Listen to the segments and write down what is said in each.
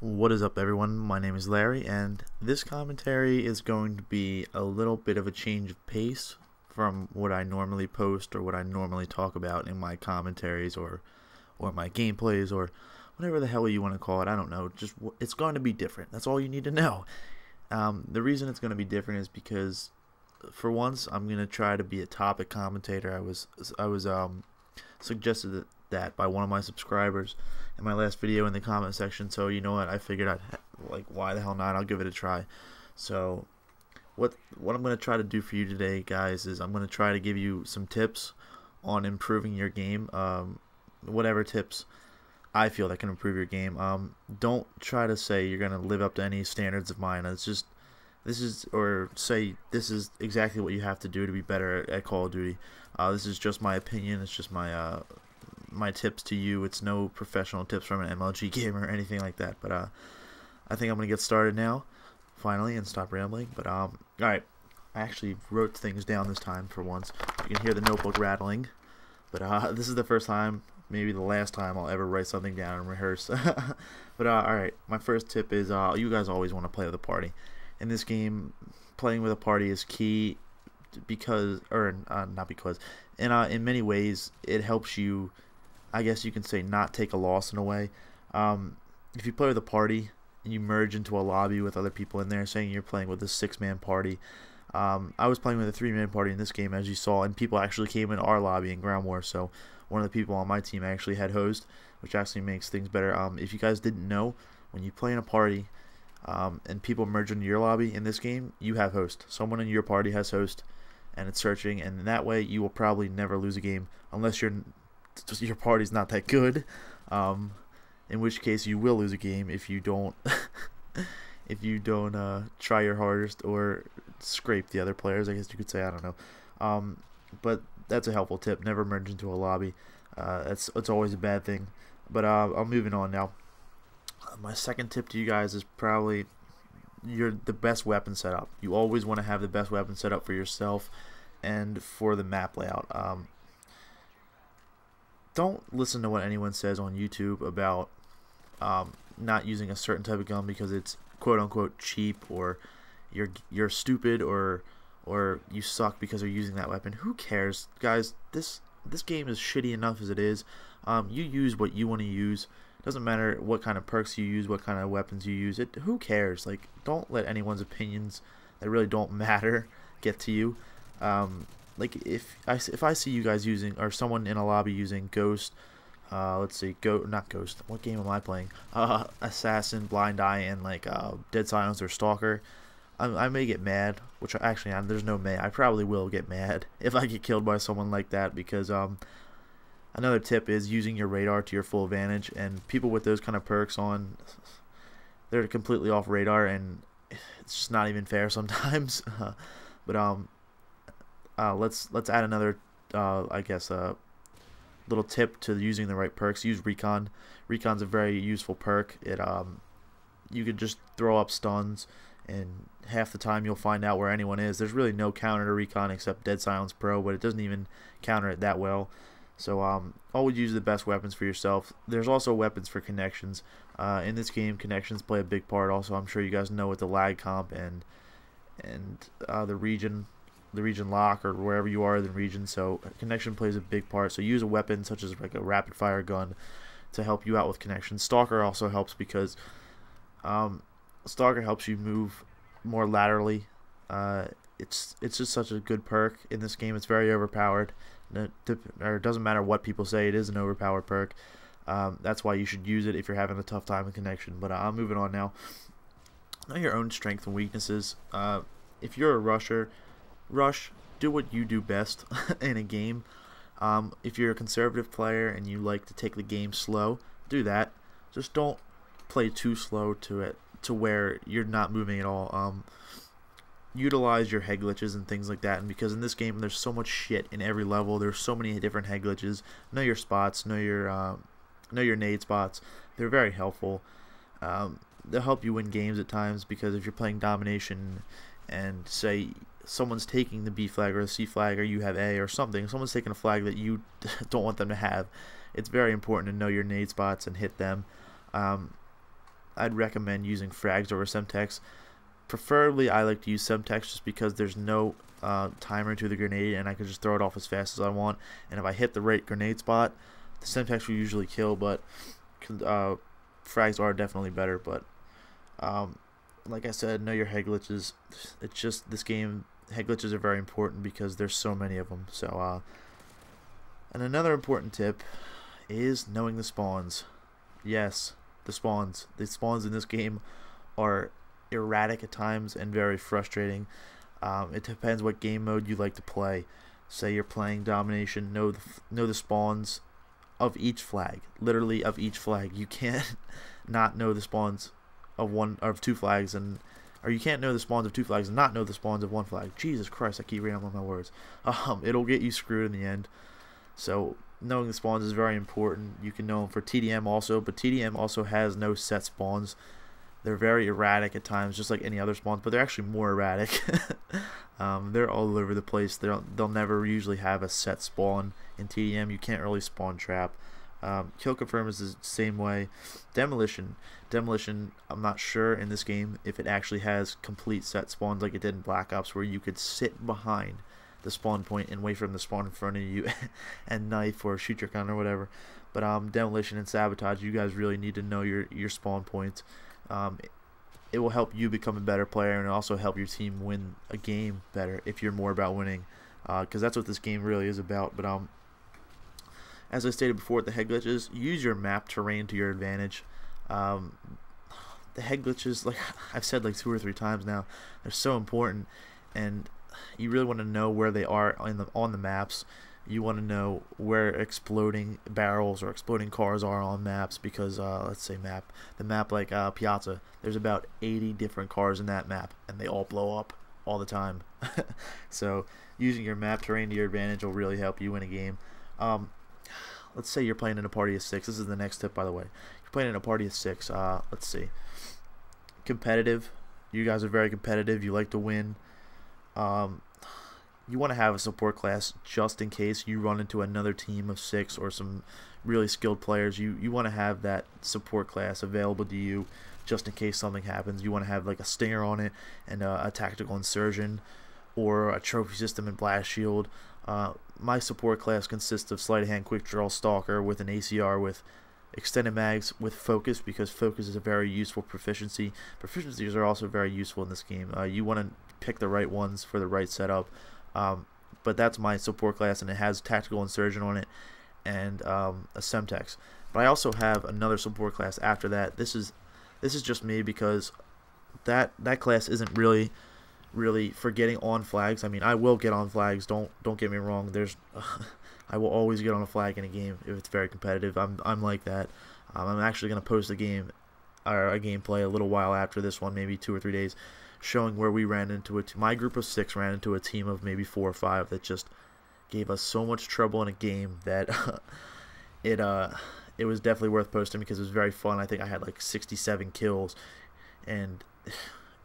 What is up, everyone? My name is Larry, and this commentary is going to be a little bit of a change of pace from what I normally post or what I normally talk about in my commentaries or my gameplays or whatever the hell you want to call it. I don't know. Just it's going to be different. That's all you need to know. The reason it's going to be different is because, for once, I'm going to try to be a topic commentator. I was suggested that by one of my subscribers in my last video in the comment section. So you know what? I figured why the hell not? I'll give it a try. So what I'm going to try to do for you today, guys, is I'm going to try to give you some tips on improving your game. Whatever tips I feel that can improve your game. Don't try to say you're going to live up to any standards of mine. Say this is exactly what you have to do to be better at Call of Duty. This is just my opinion. It's just my tips to you. It's no professional tips from an MLG gamer or anything like that. But I think I'm gonna get started now, finally, and stop rambling. But all right, I actually wrote things down this time for once. You can hear the notebook rattling. But this is the first time, maybe the last time, I'll ever write something down and rehearse. But all right, my first tip is you guys always want to play with a party. In this game, playing with a party is key because, or not because, in many ways, it helps you, I guess you can say, not take a loss in a way. If you play with a party and you merge into a lobby with other people in there, saying you're playing with a 6-man party. I was playing with a 3-man party in this game, as you saw, and people actually came in our lobby in Ground War. So one of the people on my team actually had host, which actually makes things better. If you guys didn't know, when you play in a party and people merge into your lobby in this game, you have host. Someone in your party has host, and it's searching, and that way you will probably never lose a game unless your party's not that good. In which case you will lose a game if you don't try your hardest or scrape the other players, I guess you could say. I don't know. But that's a helpful tip. Never merge into a lobby. It's always a bad thing. But I'm moving on now. My second tip to you guys is probably the best weapon setup. You always want to have the best weapon setup for yourself and for the map layout. Don't listen to what anyone says on YouTube about not using a certain type of gun because it's quote unquote cheap, or you're stupid, or you suck because you're using that weapon. Who cares, guys? This game is shitty enough as it is. You use what you want to use. Doesn't matter what kind of perks you use, what kind of weapons you use. Who cares? Like, don't let anyone's opinions that really don't matter get to you. Like if I see you guys using, or someone in a lobby using Ghost, let's see, not Ghost. What game am I playing? Assassin, Blind Eye, and like Dead Silence or Stalker. I may get mad, which actually there's no may. I probably will get mad if I get killed by someone like that, because another tip is using your radar to your full advantage. And people with those kind of perks on, they're completely off radar, and it's just not even fair sometimes. But let's add another I guess little tip to using the right perks. Use Recon. Recon's a very useful perk. You could just throw up stuns, and half the time you'll find out where anyone is. There's really no counter to Recon except Dead Silence Pro, but it doesn't even counter it that well. So always use the best weapons for yourself. There's also weapons for connections. In this game, connections play a big part. Also, I'm sure you guys know with the lag comp and the region lock, or wherever you are in the region. So connection plays a big part. So use a weapon such as like a rapid fire gun to help you out with connection. Stalker also helps because Stalker helps you move more laterally. It's just such a good perk in this game. It's very overpowered. It doesn't matter what people say, it is an overpowered perk. That's why you should use it if you're having a tough time with connection. But I'm moving on now. Know your own strengths and weaknesses. If you're a rusher, rush. Do what you do best in a game. If you're a conservative player and you like to take the game slow, do that. Just don't play too slow to where you're not moving at all. Utilize your head glitches and things like that, and because in this game there's so much shit in every level, there's so many different head glitches. Know your spots, know your nade spots. They're very helpful. They'll help you win games at times, because if you're playing domination and say someone's taking the B flag or the C flag, or you have A or something, someone's taking a flag that you don't want them to have, it's very important to know your nade spots and hit them. I'd recommend using frags over Semtex. Preferably, I like to use Semtex just because there's no timer to the grenade, and I can just throw it off as fast as I want. And if I hit the right grenade spot, the Semtex will usually kill, but frags are definitely better. But like I said, know your head glitches. It's just this game, head glitches are very important because there's so many of them. So and another important tip is knowing the spawns. Yes, the spawns. The spawns in this game are erratic at times and very frustrating. It depends what game mode you like to play. Say you're playing domination, know the spawns of each flag, literally of each flag. You can't not know the spawns of two flags, or you can't know the spawns of two flags and not know the spawns of one flag. Jesus Christ, I keep rambling my words. It'll get you screwed in the end. So knowing the spawns is very important. You can know them for TDM also, but TDM also has no set spawns. They're very erratic at times, just like any other spawns, but they're actually more erratic. They're all over the place. They'll never usually have a set spawn in TDM. You can't really spawn trap. Kill confirm is the same way. Demolition, I'm not sure in this game if it actually has complete set spawns like it did in Black Ops, where you could sit behind the spawn point and wait for them to spawn in front of you and knife or shoot your gun or whatever. But demolition and sabotage, you guys really need to know your spawn points. It will help you become a better player, and also help your team win a game better if you're more about winning, because that's what this game really is about. But as I stated before, the head glitches, use your map terrain to your advantage. The head glitches, like I've said like 2 or 3 times now, they're so important, and you really want to know where they are on the maps. You want to know where exploding barrels or exploding cars are on maps, because let's say the map like Piazza, there's about 80 different cars in that map, and they all blow up all the time. So using your map terrain to your advantage will really help you win a game. Let's say you're playing in a party of 6. This is the next tip, by the way. You're playing in a party of 6. Let's see. Competitive. You guys are very competitive. You like to win. You want to have a support class just in case you run into another team of 6 or some really skilled players. You want to have that support class available to you just in case something happens. You want to have like a stinger on it, and a tactical insurgent, or a trophy system and blast shield. My support class consists of sleight of hand, quick draw, stalker with an ACR with extended mags with focus, because focus is a very useful proficiency. Proficiencies are also very useful in this game. You want to pick the right ones for the right setup. But that's my support class, and it has tactical insurgent on it and a Semtex. But I also have another support class after that. This is just me, because that class isn't really for getting on flags. I mean, I will get on flags. Don't get me wrong. I will always get on a flag in a game if it's very competitive. I'm like that. I'm actually gonna post a gameplay a little while after this one, maybe 2 or 3 days, showing where we ran into my group of 6 ran into a team of maybe 4 or 5 that just gave us so much trouble in a game that it was definitely worth posting, because it was very fun. I think I had like 67 kills, and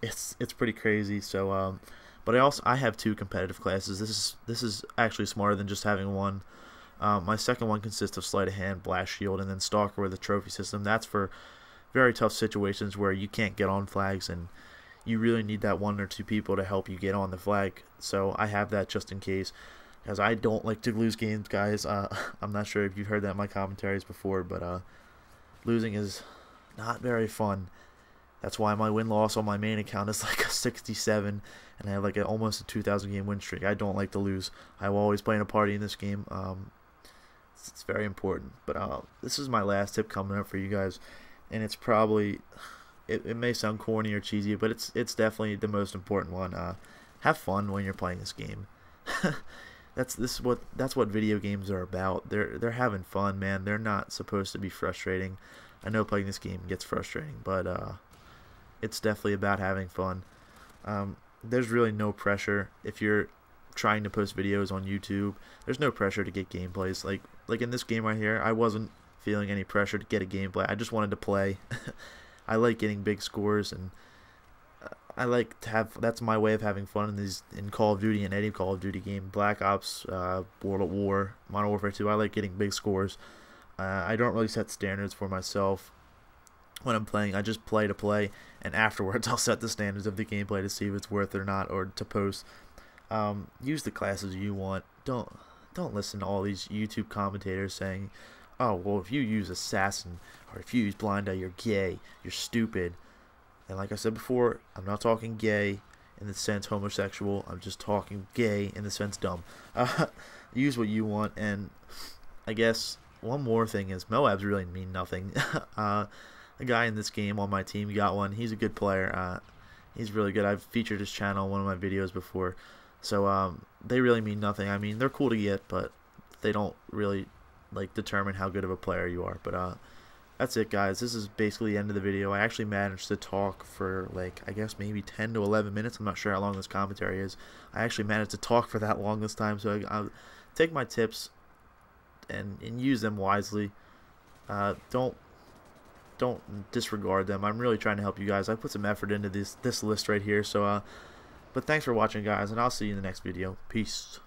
it's pretty crazy. So but I have 2 competitive classes. This is actually smarter than just having one. My second one consists of sleight of hand, blast shield, and then stalker with a trophy system. That's for very tough situations where you can't get on flags, and you really need that 1 or 2 people to help you get on the flag. So I have that just in case, because I don't like to lose games, guys. I'm not sure if you've heard that in my commentaries before, but losing is not very fun. That's why my win-loss on my main account is like a 67, and I have like almost a 2,000 game win streak. I don't like to lose. I will always play in a party in this game. It's very important. But this is my last tip coming up for you guys, and it's probably, it may sound corny or cheesy, but it's definitely the most important one. Have fun when you're playing this game. That's what video games are about. They're having fun, man. They're not supposed to be frustrating. I know playing this game gets frustrating, but it's definitely about having fun. There's really no pressure if you're trying to post videos on YouTube. There's no pressure to get gameplays. Like in this game right here, I wasn't feeling any pressure to get a gameplay. I just wanted to play. I like getting big scores, and I like to have. That's my way of having fun in Call of Duty and any Call of Duty game. Black Ops, World at War, Modern Warfare 2. I like getting big scores. I don't really set standards for myself. when I'm playing. I just play to play, and afterwards I'll set the standards of the gameplay to see if it's worth it or not, or to post. Use the classes you want. Don't listen to all these YouTube commentators saying, "Oh, well, if you use assassin or if you use blind eye, you're gay, you're stupid." And like I said before, I'm not talking gay in the sense homosexual. I'm just talking gay in the sense dumb. Use what you want. And I guess one more thing is MOABs really mean nothing. A guy in this game on my team got one. He's a good player. He's really good. I've featured his channel in one of my videos before. So they really mean nothing. I mean, they're cool to get, but they don't really like determine how good of a player you are. But that's it, guys. This is basically the end of the video. I actually managed to talk for, like, I guess maybe 10 to 11 minutes. I'm not sure how long this commentary is. I actually managed to talk for that long this time, so I'll take my tips and use them wisely. Don't disregard them. I'm really trying to help you guys. I put some effort into this list right here. So, but thanks for watching, guys, and I'll see you in the next video. Peace.